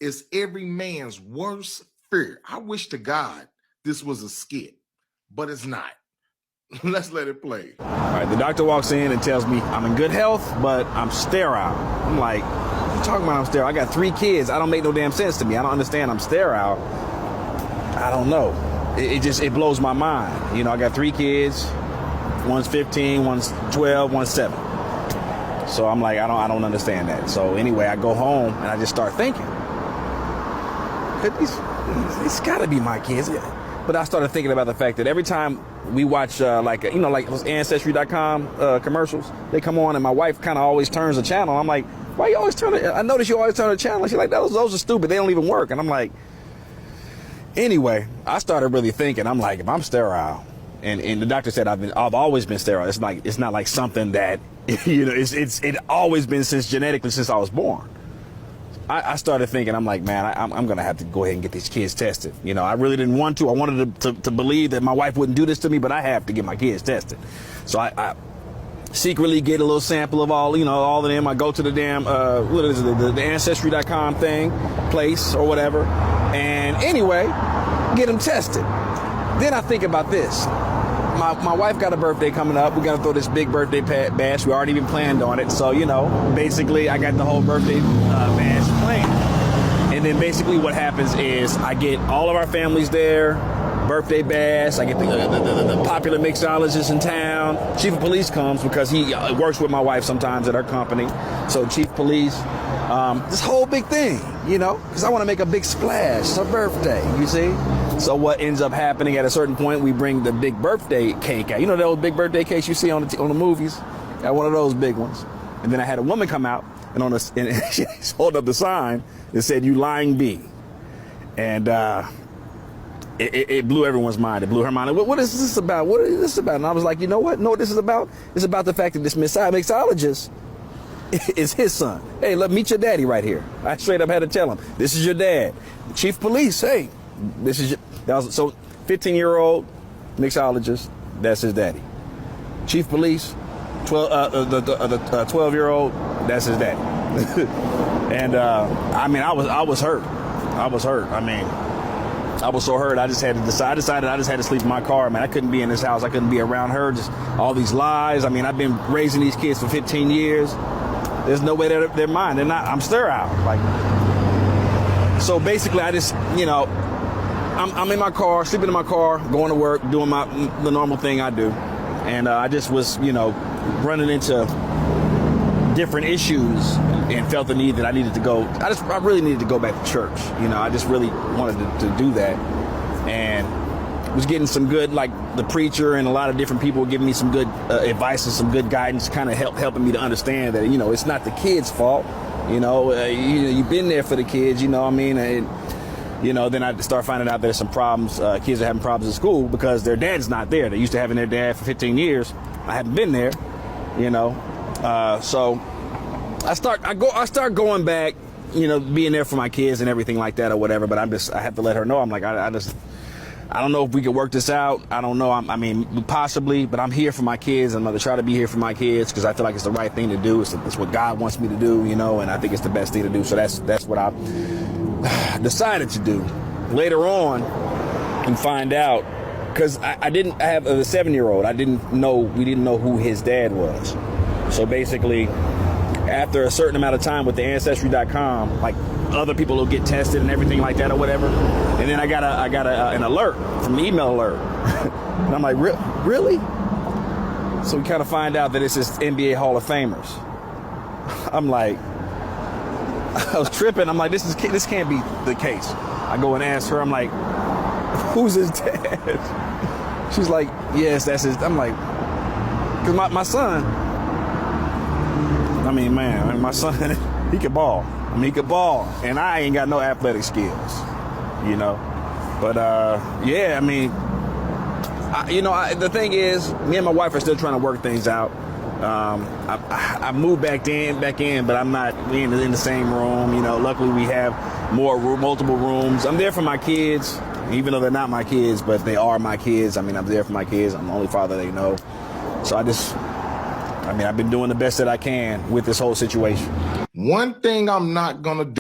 is every man's worst fear. I wish to God this was a skit, but it's not. Let's let it play. All right, the doctor walks in and tells me I'm in good health, but I'm sterile. I'm like, what you talking about I'm sterile? I got 3 kids. I don't make no damn sense to me. I don't understand I'm sterile. I don't know. It blows my mind. You know, I got 3 kids. One's 15, one's 12, one's 7. So I'm like, I don't understand that. So anyway, I go home and I just start thinking, it's got to be my kids. But I started thinking about the fact that every time we watch like those Ancestry.com commercials, they come on and my wife kind of always turns the channel. I'm like, why you always turn it? I notice you always turn the channel. She's like, those are stupid. They don't even work. And I'm like, anyway, I started really thinking. I'm like, if I'm sterile, and the doctor said I've always been sterile. It's not like something that it always been genetically since I was born. I started thinking, I'm like, man, I'm going to have to go ahead and get these kids tested. You know, I really didn't want to. I wanted to believe that my wife wouldn't do this to me, but I have to get my kids tested. So I secretly get a little sample of all of them. I go to the damn, the Ancestry.com place or whatever. And anyway, get them tested. Then I think about this. My wife got a birthday coming up. We got to throw this big birthday bash. We already even planned on it. So, basically I got the whole birthday bash planned. And then basically what happens is I get all of our families there, birthday bash. I get the popular mixologist in town. Chief of police comes because he works with my wife sometimes at our company. So chief of police, this whole big thing, because I want to make a big splash. It's her birthday, you see? So what ends up happening at a certain point, we bring the big birthday cake out. You know those big birthday cakes you see on the movies? Got one of those big ones. And then I had a woman come out and she hold up the sign that said, "You lying bee." And it blew everyone's mind. It blew her mind. What is this about? What is this about? And I was like, you know what? Know what this is about? It's about the fact that this mixologist is his son. Hey, let meet your daddy right here. I straight up had to tell him, this is your dad. Chief of police, hey, this is your... So 15-year-old mixologist, that's his daddy. Chief of police, 12-year-old, that's his daddy. And I was hurt. I was so hurt. I decided I just had to sleep in my car. Man, I couldn't be in this house. I couldn't be around her. Just all these lies. I've been raising these kids for 15 years. There's no way they're mine. They're not. I'm sterile. So basically, I just, I'm in my car, sleeping in my car, going to work, doing the normal thing I do. And I just was, running into different issues and felt the need that I needed to go. I really needed to go back to church. I just really wanted to do that. And was getting some good, like the preacher and a lot of different people giving me some good advice and some good guidance, kind of helping me to understand that, it's not the kids' fault. You've been there for the kids, And, then I start finding out there's some problems. Kids are having problems in school because their dad's not there. They're used to having their dad for 15 years. I haven't been there, So I start going back, being there for my kids and everything like that or whatever. But I have to let her know. I'm like, I don't know if we can work this out. I don't know. Possibly, but I'm here for my kids. I'm going to try to be here for my kids because I feel like it's the right thing to do. It's what God wants me to do, and I think it's the best thing to do. So that's what I decided to do. Later on, and find out, because I have a 7-year-old. We didn't know who his dad was. So basically, after a certain amount of time with the Ancestry.com, like other people will get tested and everything like that or whatever. And then I got an alert from the email alert. And I'm like, really? So we kind of find out that it's this NBA Hall of Famers. I'm like, I was tripping. I'm like, this can't be the case. I go and ask her, I'm like, who's his dad? She's like, yes, that's his. I'm like, because my son, my son, he could ball. He could ball, and I ain't got no athletic skills, But the thing is, me and my wife are still trying to work things out. I moved back in, but I'm not in the same room. Luckily we have multiple rooms. I'm there for my kids, even though they're not my kids, but they are my kids. I'm there for my kids. I'm the only father they know. So I've been doing the best that I can with this whole situation. One thing I'm not gonna do